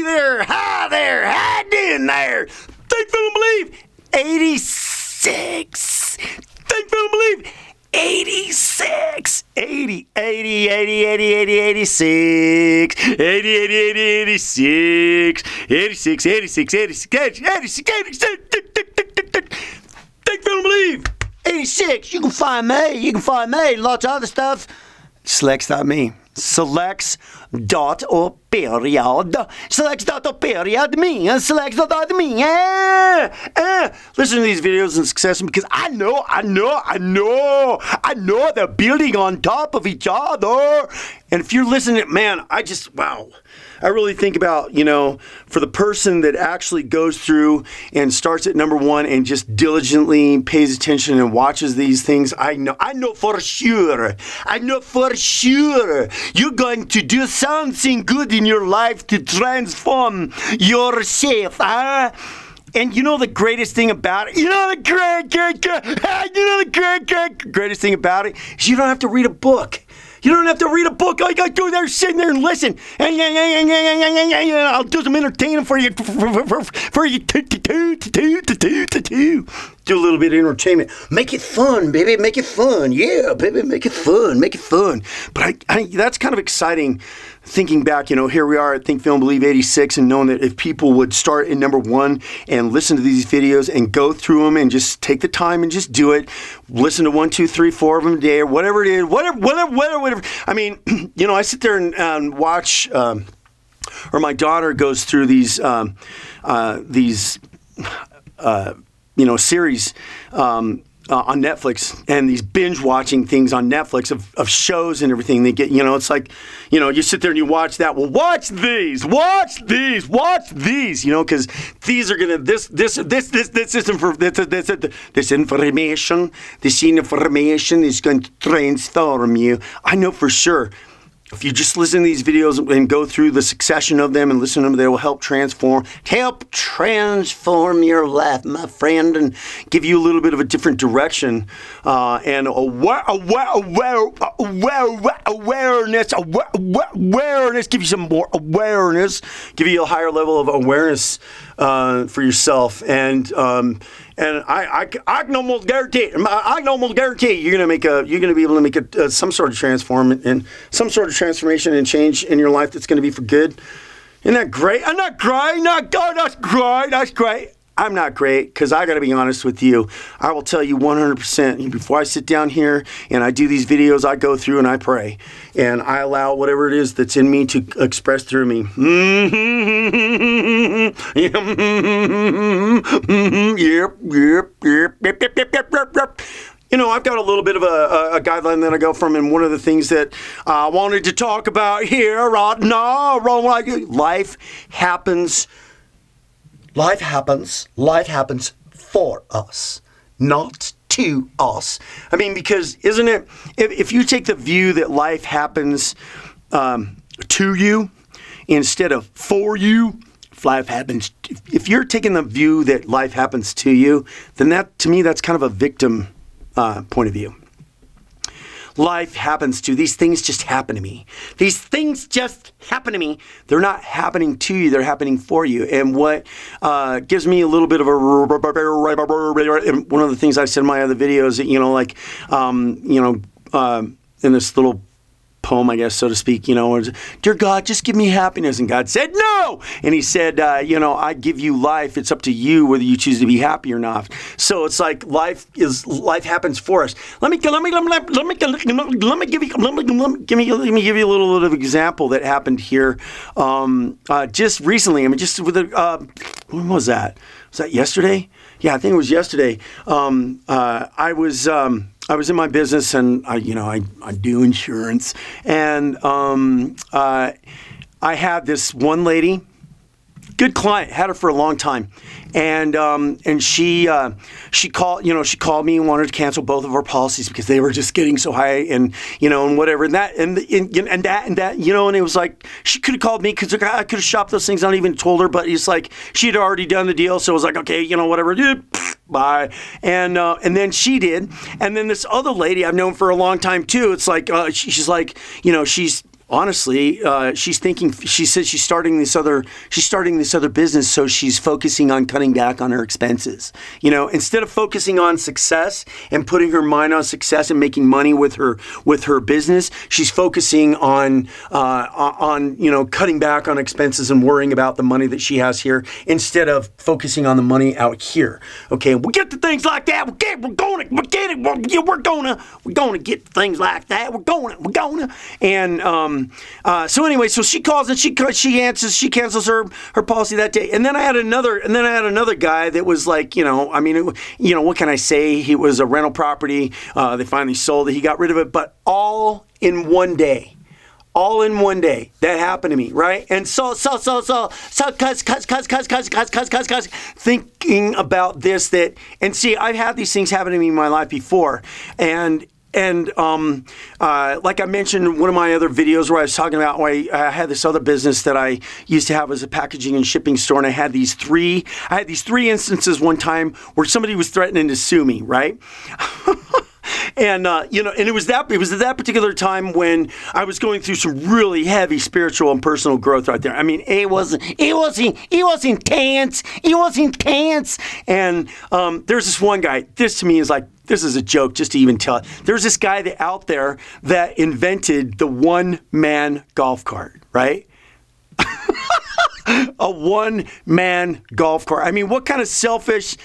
there. Hi there. How you doing there? Think, feel, and believe. 86. Think, feel, and believe. 86. 80, 80, 80, 80, 80, 86. 80, 80, 80, 86. 86, 86, 86, 86, 86. Think, feel, and believe. 86. You can find me. You can find me. Lots of other stuff. Selects.me. Selects.period. Selects.period. Selects.me. Listen to these videos in succession because I know they're building on top of each other. And if you're listening, man, wow. I really think about, for the person that actually goes through and starts at number one and just diligently pays attention and watches these things, I know for sure you're going to do something good in your life to transform yourself, huh? And the greatest thing about it, greatest thing about it is you don't have to read a book. You don't have to read a book. All you got to do is sit there and listen. I'll do some entertaining for you. For you. Do a little bit of entertainment. Make it fun, baby. Make it fun. Yeah, baby. Make it fun. Make it fun. But I that's kind of exciting. Thinking back, here we are at Think, Feel, and Believe 86, and knowing that if people would start in number one and listen to these videos and go through them and just take the time and just do it, listen to 1, 2, 3, 4 of them a day or whatever it is, whatever. I mean, I sit there and watch, or my daughter goes through these series. On Netflix and these binge watching things on Netflix of shows and everything they get, it's like, you sit there and you watch that. Well, watch these, because these are going to, this information is going to transform you. I know for sure. If you just listen to these videos and go through the succession of them and listen to them, they will help transform your life, my friend, and give you a little bit of a different direction and awareness, give you some more awareness, give you a higher level of awareness for yourself. And I can almost guarantee you're gonna be able to make some sort of transformation and change in your life that's gonna be for good. Isn't that great? I'm not great. That's great. I'm not great because I got to be honest with you. I will tell you 100% before I sit down here and I do these videos, I go through and I pray and I allow whatever it is that's in me to express through me. Yep. I've got a little bit of a guideline that I go from, and one of the things that I wanted to talk about here right now, life happens for us, not to us. I mean, because isn't it, if you take the view that life happens to you instead of for you, if you're taking the view that life happens to you, then that, to me, that's kind of a victim point of view. Life happens to, these things just happen to me. These things just happen to me. They're not happening to you, they're happening for you. And what gives me a little bit of a, one of the things I've said in my other videos, in this little poem, I guess, so to speak, dear God, just give me happiness. And God said, no. And he said, I give you life. It's up to you whether you choose to be happy or not. So it's like life happens for us. Let me give you a little bit of example that happened here just recently. I mean, just with when was that? Was that yesterday? Yeah, I think it was yesterday. I was in my business and I do insurance, and I had this one lady, good client, had her for a long time, and she called me and wanted to cancel both of our policies because they were just getting so high and whatever and it was like she could have called me because I could have shopped those things, not even told her, but it's like she had already done the deal, so it was like, okay, whatever, dude. Bye. And then she did. And then this other lady I've known for a long time too. It's like she's like, she's honestly, she's thinking. She says she's starting this other business, so she's focusing on cutting back on her expenses. Instead of focusing on success and putting her mind on success and making money with her business, she's focusing on cutting back on expenses and worrying about the money that she has here instead of focusing on the money out here. Okay, we'll get to things like that. We're gonna get to things like that. We're gonna. And so anyway, so she calls and she answers. She cancels her policy that day. And then I had another guy that was like, what can I say? He was a rental property. They finally sold it. He got rid of it, but all in one day. All in one day. That happened to me, right? And so, thinking about this, and see, I've had these things happen to me in my life before, and like I mentioned in one of my other videos where I was talking about why I had this other business that I used to have as a packaging and shipping store, and I had these three instances one time where somebody was threatening to sue me, right? And and it was at that particular time when I was going through some really heavy spiritual and personal growth right there. I mean, it was intense. It was intense. And there's this one guy. This to me is like, this is a joke just to even tell it. There's this guy out there that invented the one-man golf cart, right? A one-man golf cart. I mean, what kind of selfish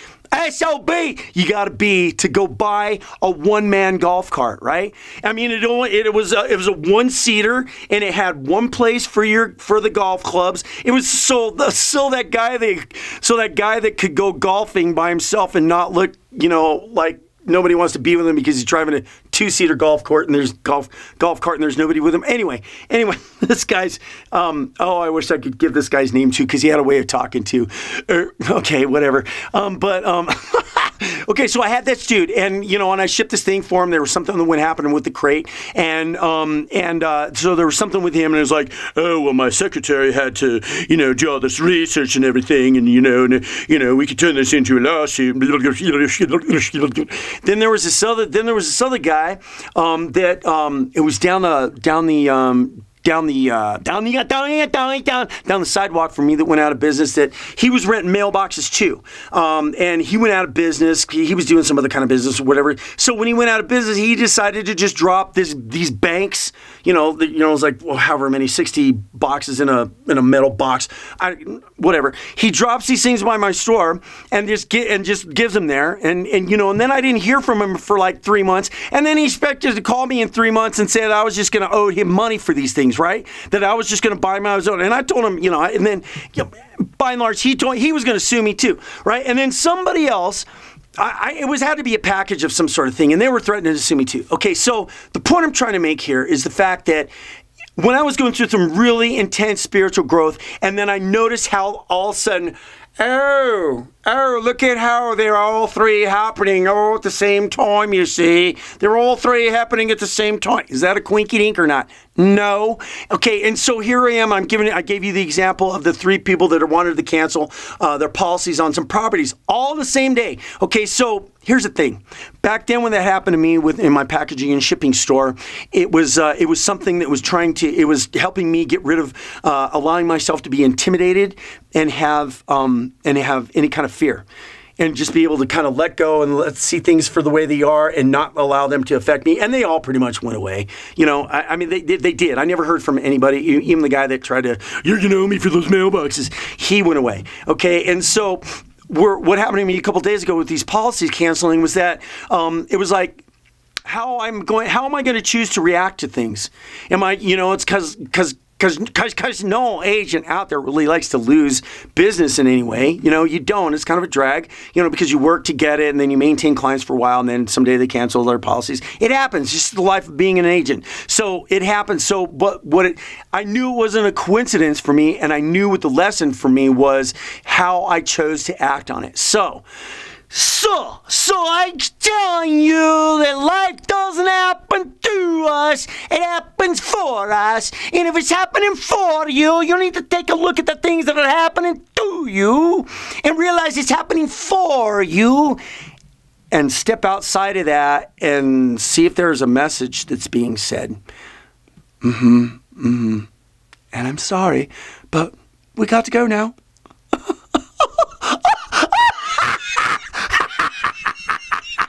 SOB you got to be to go buy a one-man golf cart, right? I mean, it was a one-seater, and it had one place for the golf clubs. It was so that guy that could go golfing by himself and not look, like nobody wants to be with him because he's driving a two-seater golf cart and there's golf cart and there's nobody with him. Anyway, this guy's I wish I could give this guy's name too because he had a way of talking too. Okay, whatever. Okay, so I had this dude, and and I shipped this thing for him. There was something that went happening with the crate, and so there was something with him, and it was like, oh well, my secretary had to do all this research and everything, and we could turn this into a lawsuit. Then there was this other guy that it was down the sidewalk from me that went out of business, that he was renting mailboxes too. And he went out of business. He was doing some other kind of business or whatever. So when he went out of business, he decided to just drop these banks, it was like, however many, 60 boxes in a metal box, whatever. He drops these things by my store and just gives them there. And then I didn't hear from him for like 3 months. And then he expected to call me in 3 months and said I was just going to owe him money for these things, right? That I was just going to buy them on his own. And I told him, and then by and large, he was going to sue me too, right? And then somebody else, it had to be a package of some sort of thing, and they were threatening to sue me too. Okay, so the point I'm trying to make here is the fact that when I was going through some really intense spiritual growth, and then I noticed how all of a sudden, look at how they're all three happening all at the same time, you see. They're all three happening at the same time. Is that a quinky dink or not? No. Okay, and so here I am. I gave you the example of the three people that wanted to cancel their policies on some properties all the same day. Okay, so here's the thing. Back then when that happened to me in my packaging and shipping store, it was something that was helping me get rid of allowing myself to be intimidated and have any kind of fear, and just be able to kind of let go and let's see things for the way they are and not allow them to affect me. And they all pretty much went away. I mean, they did. I never heard from anybody, even the guy that tried to, you're going to owe me for those mailboxes. He went away. Okay. And so what happened to me a couple days ago with these policies canceling was that it was like, how am I going to choose to react to things? Am I, it's because no agent out there really likes to lose business in any way. You don't. It's kind of a drag, because you work to get it and then you maintain clients for a while and then someday they cancel their policies. It happens. It's just the life of being an agent. So it happens. So I knew it wasn't a coincidence for me, and I knew what the lesson for me was how I chose to act on it. So I'm telling you that life doesn't happen to us, it happens for us. And if it's happening for you, you need to take a look at the things that are happening to you and realize it's happening for you, and step outside of that and see if there's a message that's being said. And I'm sorry, but we got to go now.